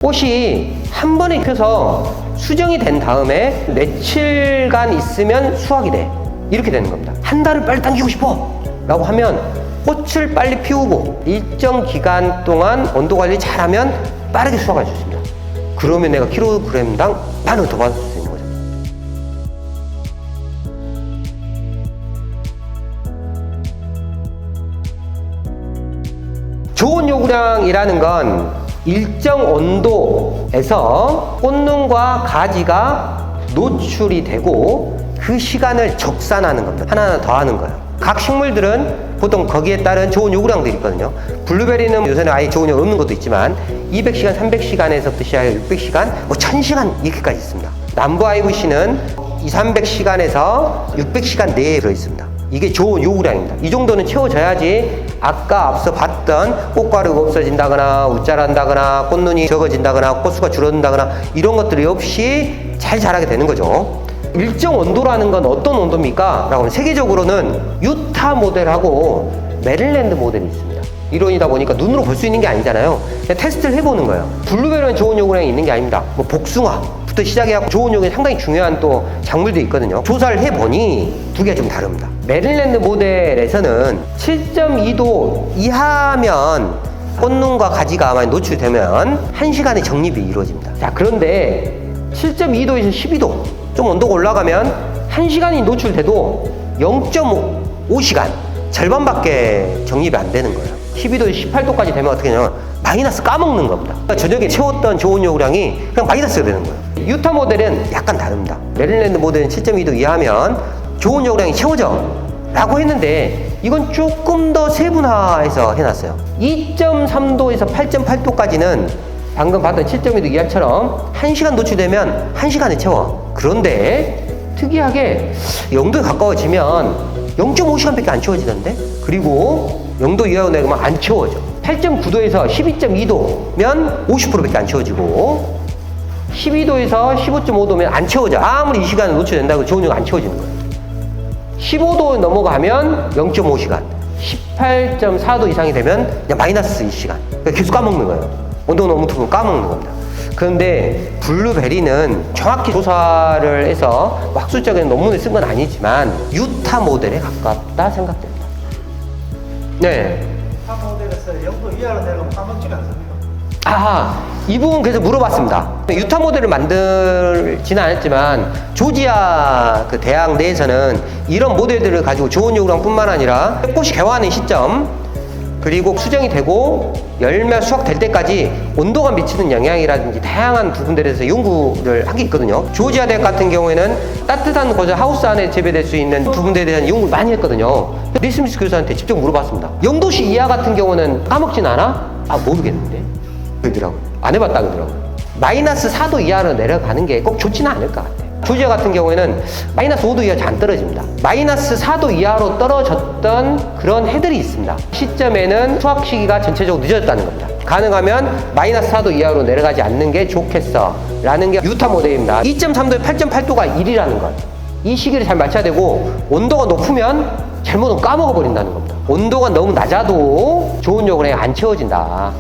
꽃이 한 번에 펴서 수정이 된 다음에 며칠간 있으면 수확이 돼. 이렇게 되는 겁니다. 한 달을 빨리 당기고 싶어 라고 하면 꽃을 빨리 피우고 일정 기간 동안 온도 관리 잘하면 빠르게 수확할 수 있습니다. 그러면 내가 킬로그램당 10,000원 더 받을 수 있는 거죠. 좋은 요구량이라는 건 일정 온도에서 꽃눈과 가지가 노출이 되고 그 시간을 적산하는 겁니다. 하나하나 더 하는 거예요. 각 식물들은 보통 거기에 따른 좋은 요구량들이 있거든요. 블루베리는 요새는 아예 좋은 요구 없는 것도 있지만 200시간, 300시간에서부터 시작해 600시간, 1000시간 이렇게까지 있습니다. 남부 IVC는 200~300시간에서 600시간 내에 들어있습니다. 이게 좋은 요구량입니다. 이 정도는 채워져야지 아까 앞서 봤던 꽃가루가 없어진다거나 웃자란다거나 꽃눈이 적어진다거나 꽃수가 줄어든다거나 이런 것들이 없이 잘 자라게 되는 거죠. 일정 온도라는 건 어떤 온도입니까? 라고 하면 세계적으로는 유타 모델하고 메릴랜드 모델이 있습니다. 이론이다 보니까 눈으로 볼 수 있는 게 아니잖아요. 그냥 테스트를 해보는 거예요. 블루베리는 좋은 요구량이 있는 게 아닙니다. 뭐 복숭아부터 시작해서 좋은 요구량이 상당히 중요한 또 작물도 있거든요. 조사를 해보니 두 개가 좀 다릅니다. 메릴랜드 모델에서는 7.2도 이하면 꽃눈과 가지가 많이 노출되면 1시간의 정립이 이루어집니다. 자, 그런데 7.2도에서 12도 좀 온도가 올라가면 1시간이 노출돼도 0.5시간 절반밖에 정립이 안 되는 거예요. 12도에서 18도까지 되면 어떻게 되냐면 마이너스 까먹는 겁니다. 저녁에 채웠던 좋은 요구량이 그냥 마이너스가 되는 거예요. 유타 모델은 약간 다릅니다. 메릴랜드 모델은 7.2도 이하면 좋은 요구량이 채워져 라고 했는데 이건 조금 더 세분화해서 해놨어요. 2.3도에서 8.8도까지는 방금 봤던 7.2도 이하처럼 1시간 노출되면 1시간에 채워. 그런데 특이하게 0도에 가까워지면 0.5시간밖에 안 채워지던데? 그리고 0도 이하로 내면 안 채워져. 8.9도에서 12.2도면 50%밖에 안 채워지고 12도에서 15.5도면 안 채워져. 아무리 이 시간에 노출된다고 좋은 요가 안 채워지는 거예요. 15도 넘어가면 0.5시간, 18.4도 이상이 되면 그냥 마이너스 2시간. 그러니까 계속 까먹는 거예요. 온도가 너무 높으면 까먹는 겁니다. 그런데 블루베리는 정확히 조사를 해서 학술적인 논문을 쓴 건 아니지만 유타 모델에 가깝다 생각됩니다. 네. 유타 모델에서 0도 이하로 내려가면 까먹지가 않습니까? 이 부분 그래서 물어봤습니다. 유타 모델을 만들지는 않았지만 조지아 그 대학 내에서는 이런 모델들을 가지고 좋은 요구량뿐만 아니라 꽃이 개화하는 시점 그리고 수정이 되고 열매 수확될 때까지 온도가 미치는 영향이라든지 다양한 부분들에 대해서 연구를 한 게 있거든요. 조지아 대학 같은 경우에는 따뜻한 곳을 하우스 안에 재배될 수 있는 부분들에 대한 연구를 많이 했거든요. 리스미스 교수한테 직접 물어봤습니다. 0도씨 이하 같은 경우는 까먹진 않아? 모르겠는데 그러더라고요. 안 해봤다 그러더라고요. 마이너스 4도 이하로 내려가는 게 꼭 좋지는 않을 것 같아요. 조지아 같은 경우에는 마이너스 5도 이하 잘 안 떨어집니다. 마이너스 4도 이하로 떨어졌던 그런 해들이 있습니다. 시점에는 수확 시기가 전체적으로 늦어졌다는 겁니다. 가능하면 마이너스 4도 이하로 내려가지 않는 게 좋겠어 라는 게 유타 모델입니다. 2.3도에 8.8도가 1이라는 것. 이 시기를 잘 맞춰야 되고 온도가 높으면 잘못은 까먹어 버린다는 겁니다. 온도가 너무 낮아도 좋은 요구량이 안 채워진다.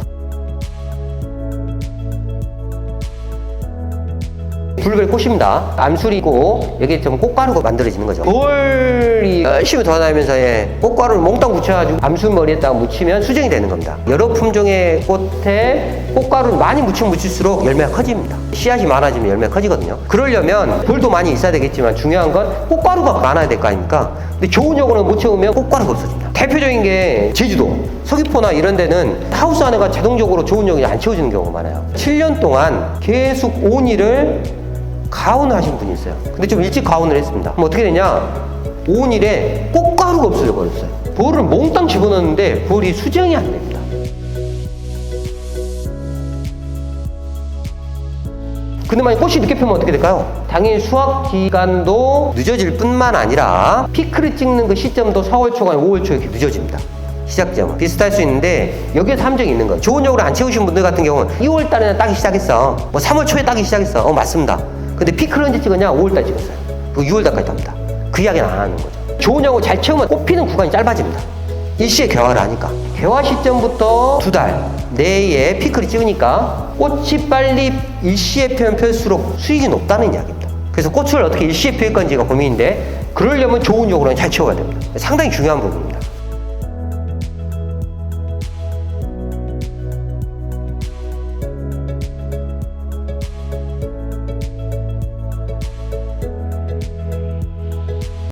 블루베리 꽃입니다. 암술이고 여기에 좀 꽃가루가 만들어지는 거죠. 돌이 열심히 돌아다니면서 꽃가루를 몽땅 묻혀가지고 암술 머리에다가 묻히면 수정이 되는 겁니다. 여러 품종의 꽃에 꽃가루를 많이 묻히면 묻힐수록 열매가 커집니다. 씨앗이 많아지면 열매가 커지거든요. 그러려면 돌도 많이 있어야 되겠지만 중요한 건 꽃가루가 많아야 될 거 아닙니까? 근데 좋은 요거는 못 채우면 꽃가루가 없어집니다. 대표적인 게 제주도, 서귀포나 이런 데는 하우스 안에가 자동적으로 좋은 요건이 안 채워지는 경우가 많아요. 7년 동안 계속 온일을 가온을 하신 분이 있어요. 근데 좀 일찍 가온을 했습니다. 그럼 어떻게 되냐? 온일에 꽃가루가 없어져 버렸어요. 볼을 몽땅 집어넣는데 볼이 수정이 안 됩니다. 근데 만약 꽃이 늦게 피면 어떻게 될까요? 당연히 수확 기간도 늦어질 뿐만 아니라 피크를 찍는 그 시점도 4월 초가 5월 초에 이렇게 늦어집니다. 시작점은 비슷할 수 있는데 여기에서 함정이 있는 거예요. 좋은 요구를 안 채우신 분들 같은 경우는 2월 달에는 따기 시작했어. 3월 초에 따기 시작했어. 맞습니다. 근데 피크를 언제 찍었냐? 5월 달 찍었어요. 그리고 6월 달까지 탑니다. 그 이야기는 안 하는 거죠. 좋은 요구 잘 채우면 꽃 피는 구간이 짧아집니다. 일시에 개화를 하니까. 개화 시점부터 2달, 내에 피크를 찍으니까 꽃이 빨리 일시에 피면 필수록 수익이 높다는 이야기입니다. 그래서 꽃을 어떻게 일시에 피울 건지가 고민인데 그러려면 좋은 요구는 잘 채워야 됩니다. 상당히 중요한 부분입니다.